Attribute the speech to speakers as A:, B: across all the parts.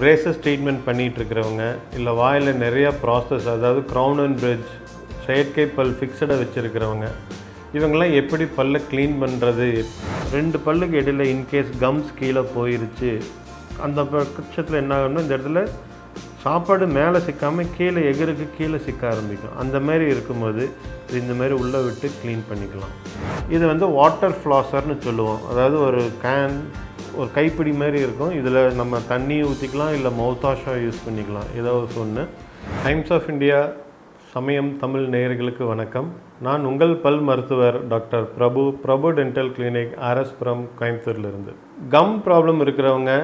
A: Braces treatment பண்ணிகிட்ருக்கிறவங்க, இல்லை வாயில் நிறையா ப்ராசஸ், அதாவது க்ரௌன் அண்ட் பிரிட்ஜ், செயற்கை பல் ஃபிக்ஸடாக வச்சுருக்கிறவங்க, இவங்கெல்லாம் எப்படி பல்லை க்ளீன் பண்ணுறது? 2 பல்லுக்கு இடையில் இன்கேஸ் கம்ஸ் கீழே போயிருச்சு, அந்த பட்சத்தில் என்ன ஆகணும்னா இந்த இடத்துல சாப்பாடு மேலே சிக்காமல் கீழே எகிருக்கு கீழே சிக்க ஆரம்பிக்கும். அந்த மாதிரி இருக்கும்போது இது இந்த மாதிரி உள்ளே விட்டு க்ளீன் பண்ணிக்கலாம். இது வந்து வாட்டர் ஃப்ளாஸர்னு சொல்லுவோம். அதாவது ஒரு கைப்பிடி மாதிரி இருக்கும். இதில் நம்ம தண்ணி ஊற்றிக்கலாம், இல்லை மவுத் வாஷாக யூஸ் பண்ணிக்கலாம், ஏதாவது ஒன்று. டைம்ஸ் ஆஃப் இந்தியா சமயம் தமிழ் நேயர்களுக்கு வணக்கம். நான் உங்கள் பல் மருத்துவர் டாக்டர் பிரபு டென்டல் கிளினிக், ஆர்எஸ்புரம், கோயம்புத்தூர்லேருந்து. கம் ப்ராப்ளம் இருக்கிறவங்க,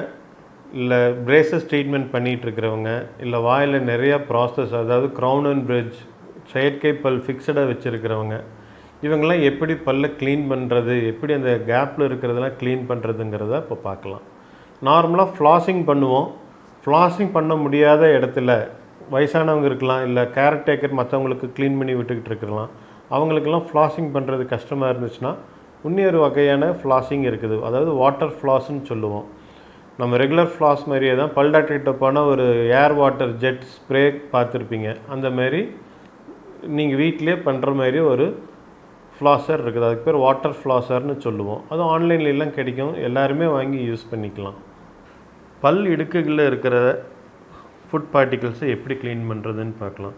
A: இல்லை பிரேசஸ் ட்ரீட்மெண்ட் பண்ணிகிட்ருக்கிறவங்க, இல்லை வாயில் நிறையா ப்ராசஸ், அதாவது க்ரௌன் அண்ட் பிரிட்ஜ், செயற்கை பல் ஃபிக்ஸடாக வச்சுருக்கிறவங்க, இவங்கெல்லாம் எப்படி பல்லை க்ளீன் பண்ணுறது, எப்படி அந்த கேப்பில் இருக்கிறதெல்லாம் க்ளீன் பண்ணுறதுங்கிறத இப்போ பார்க்கலாம். நார்மலாக ஃப்ளாஸிங் பண்ணுவோம். ஃப்ளாஸிங் பண்ண முடியாத இடத்துல வயசானவங்க இருக்கலாம், இல்லை கேர்டேக்கர் மற்றவங்களுக்கு க்ளீன் பண்ணி விட்டுக்கிட்டு இருக்கலாம். அவங்களுக்கெல்லாம் ஃப்ளாஸிங் பண்ணுறது கஷ்டமாக இருந்துச்சுன்னா இன்னொரு வகையான ஃப்ளாஸிங் இருக்குது. அதாவது வாட்டர் ஃப்ளாஸ்ன்னு சொல்லுவோம். நம்ம ரெகுலர் ஃப்ளாஸ் மாதிரியே தான் பல் டாக்டர்கிட்ட போனால் ஒரு ஏர் வாட்டர் ஜெட் ஸ்ப்ரே பார்த்துருப்பீங்க. அந்த மாதிரி நீங்கள் வீட்டிலே பண்ணுற மாதிரி ஒரு ஃப்ளாஸர் இருக்குது. அதுக்கு பேர் வாட்டர் ஃப்ளாஸர்னு சொல்லுவோம். அதுவும் ஆன்லைன்லாம் கிடைக்கும், எல்லாருமே வாங்கி யூஸ் பண்ணிக்கலாம். பல் இடுக்குகளில் இருக்கிற ஃபுட் பார்ட்டிகல்ஸை எப்படி க்ளீன் பண்ணுறதுன்னு பார்க்கலாம்.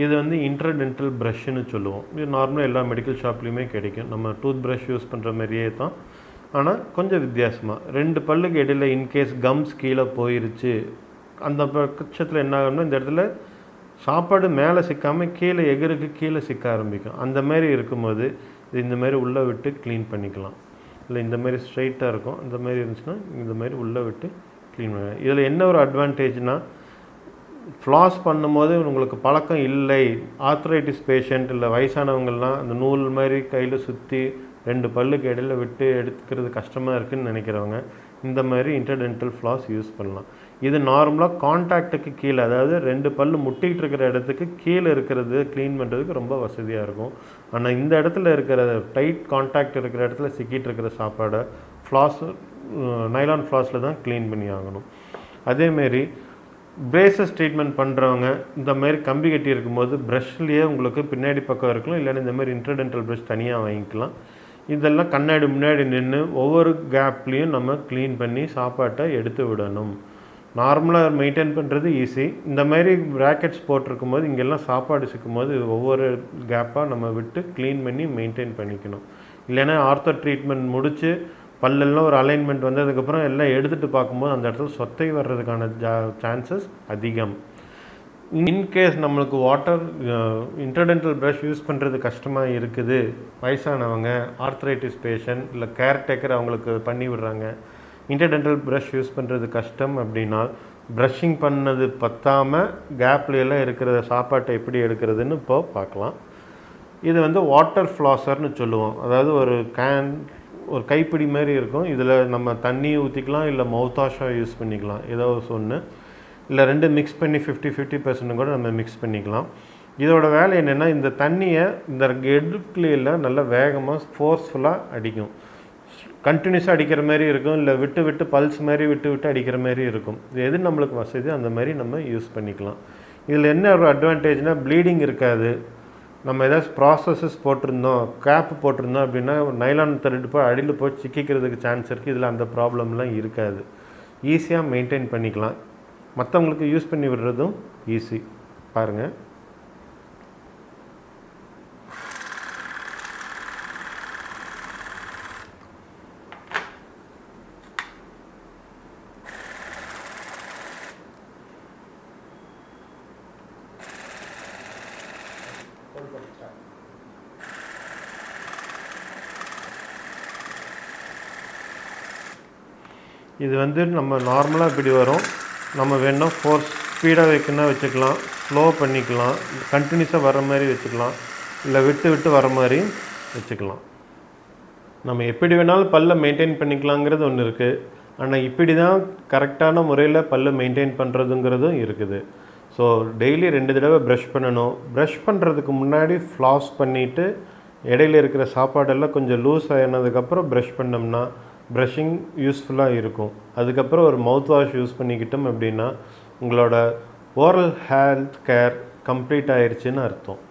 A: இது வந்து இன்டர்டென்டல் ப்ரஷ்ஷுன்னு சொல்லுவோம். இது நார்மலாக எல்லா மெடிக்கல் ஷாப்லேயுமே கிடைக்கும். நம்ம டூத் ப்ரஷ் யூஸ் பண்ணுற மாதிரியே தான், ஆனால் கொஞ்சம் வித்தியாசமாக. 2 பல்லுக்கு இடையில் இன்கேஸ் கம்ஸ் கீழே போயிருச்சு, அந்த பட்சத்தில் என்ன ஆகணும்னா இந்த இடத்துல சாப்பாடு மேலே சிக்காமல் கீழே எகிருக்கு கீழே சிக்க ஆரம்பிக்கும். அந்த மாதிரி இருக்கும்போது இது இந்த மாதிரி உள்ளே விட்டு க்ளீன் பண்ணிக்கலாம். இல்லை இந்த மாதிரி ஸ்ட்ரைட்டாக இருக்கும், இந்த மாதிரி இருந்துச்சுன்னா இந்த மாதிரி உள்ளே விட்டு க்ளீன் பண்ணலாம். இதில் என்ன ஒரு அட்வான்டேஜ்னால், ஃப்ளாஸ் பண்ணும்போது உங்களுக்கு பழக்கம் இல்லை, ஆர்த்ரைட்டிஸ் பேஷண்ட், இல்லை வயசானவங்கள்லாம் அந்த நூல் மாதிரி கையில் சுற்றி 2 பல்லுக்கு இடையில் விட்டு எடுத்துக்கிறது கஷ்டமாக இருக்குதுன்னு நினைக்கிறவங்க இந்த மாதிரி இன்டர்டென்டல் ஃப்ளாஸ் யூஸ் பண்ணலாம். இது நார்மலாக கான்டாக்டுக்கு கீழே, அதாவது 2 பல்லு முட்டிகிட்டு இருக்கிற இடத்துக்கு கீழே இருக்கிறது க்ளீன் பண்ணுறதுக்கு ரொம்ப வசதியாக இருக்கும். ஆனால் இந்த இடத்துல இருக்கிற டைட் கான்டாக்ட் இருக்கிற இடத்துல சிக்கிட்டு இருக்கிற சாப்பாடை ஃப்ளாஸ், நைலான் ஃப்ளாஸில் தான் க்ளீன் பண்ணி ஆகணும். அதேமாரி பிரேசஸ் ட்ரீட்மெண்ட் பண்ணுறவங்க இந்த மாதிரி கம்பி கட்டி இருக்கும்போது ப்ரஷ்லேயே உங்களுக்கு பின்னாடி பக்கம் இருக்கலாம், இல்லைன்னா இந்த மாதிரி இன்டர்டென்டல் ப்ரஷ் தனியாக வாங்கிக்கலாம். இதெல்லாம் கண்ணாடி முன்னாடி நின்று ஒவ்வொரு கேப்லேயும் நம்ம க்ளீன் பண்ணி சாப்பாட்டை எடுத்து விடணும். நார்மலாக மெயின்டைன் பண்ணுறது ஈஸி. இந்த மாதிரி ப்ராக்கெட்ஸ் போட்டிருக்கும் போது இங்கெல்லாம் சாப்பாடு சிக்கும் போது ஒவ்வொரு கேப்பாக நம்ம விட்டு க்ளீன் பண்ணி மெயின்டைன் பண்ணிக்கணும். இல்லைன்னா ஆர்த்தோ ட்ரீட்மெண்ட் முடித்து பல்லெல்லாம் ஒரு அலைன்மெண்ட் வந்ததுக்கப்புறம் எல்லாம் எடுத்துகிட்டு பார்க்கும்போது அந்த இடத்துல சொத்தை வர்றதுக்கான சான்சஸ் அதிகம். இன்கேஸ் நம்மளுக்கு இன்டர்டென்டல் ப்ரஷ் யூஸ் பண்ணுறது கஷ்டமாக இருக்குது, வயசானவங்க, ஆர்த்ரைட்டிஸ் பேஷண்ட், இல்லை கேர்டேக்கர் அவங்களுக்கு பண்ணி விடுறாங்க, இன்டர்டென்டல் ப்ரஷ் யூஸ் பண்ணுறது கஷ்டம் அப்படின்னா ப்ரஷ்ஷிங் பண்ணது பத்தாமல் கேப்லையெல்லாம் இருக்கிற சாப்பாட்டை எப்படி எடுக்கிறதுன்னு இப்போ பார்க்கலாம். இது வந்து வாட்டர் ஃப்ளாஸர்னு சொல்லுவோம். அதாவது ஒரு கைப்பிடி மாதிரி இருக்கும். இதில் நம்ம தண்ணி ஊற்றிக்கலாம், இல்லை மவுத் வாஷாக யூஸ் பண்ணிக்கலாம், ஏதாவது ஒன்று. இல்லை 2 மிக்ஸ் பண்ணி 50-50% கூட நம்ம மிக்ஸ் பண்ணிக்கலாம். இதோட வேலை என்னென்னா, இந்த தண்ணியை இந்த எடுக்கலையில் நல்லா வேகமாக ஃபோர்ஸ்ஃபுல்லாக அடிக்கும். கண்டினியூஸாக அடிக்கிற மாதிரி இருக்கும், இல்லை விட்டு விட்டு பல்ஸ் மாதிரி விட்டு அடிக்கிற மாதிரி இருக்கும். இது எது நம்மளுக்கு வசதி அந்த மாதிரி நம்ம யூஸ் பண்ணிக்கலாம். இதில் என்ன ஒரு அட்வான்டேஜ்னால், ப்ளீடிங் இருக்காது. நம்ம ஏதாச்சும் ப்ராசஸஸ் போட்டிருந்தோம், கேப் போட்டிருந்தோம் அப்படின்னா நைலான் த்ரெட் போய் அடியில் போய் சிக்கிக்கிறதுக்கு சான்ஸ் இருக்குது. இதில் அந்த ப்ராப்ளம்லாம் இருக்காது. ஈஸியாக மெயின்டைன் பண்ணிக்கலாம். மற்றவங்களுக்கு யூஸ் பண்ணி விடுறதும் ஈஸி. பாருங்கள். இது வந்து நம்ம நார்மலாக இப்படி வரும். நம்ம வேணால் ஃபோர்ஸ் ஸ்பீடாக வைக்கணும்னா வச்சுக்கலாம், ஸ்லோ பண்ணிக்கலாம், கண்டினியூஸாக வர மாதிரி வச்சுக்கலாம், இல்லை விட்டு வர மாதிரி வச்சுக்கலாம். நம்ம எப்படி வேணாலும் பல்லை மெயின்டைன் பண்ணிக்கலாங்கிறது ஒன்று இருக்குது. ஆனால் இப்படி தான் கரெக்டான முறையில் பல்லை மெயின்டைன் பண்ணுறதுங்கிறதும் இருக்குது. ஸோ டெய்லி 2 தடவை ப்ரஷ் பண்ணணும். ப்ரஷ் பண்ணுறதுக்கு முன்னாடி ஃப்ளாஸ் பண்ணிவிட்டு இடையில இருக்கிற சாப்பாடெல்லாம் கொஞ்சம் லூஸ் ஆகினதுக்கப்புறம் ப்ரஷ் பண்ணோம்னா ப்ரஷிங் யூஸ்ஃபுல்லாக இருக்கும். அதுக்கப்புறம் ஒரு மவுத் வாஷ் யூஸ் பண்ணிக்கிட்டோம் அப்படின்னா உங்களோட ஓரல் ஹெல்த் கேர் கம்ப்ளீட் ஆயிடுச்சுன்னு அர்த்தம்.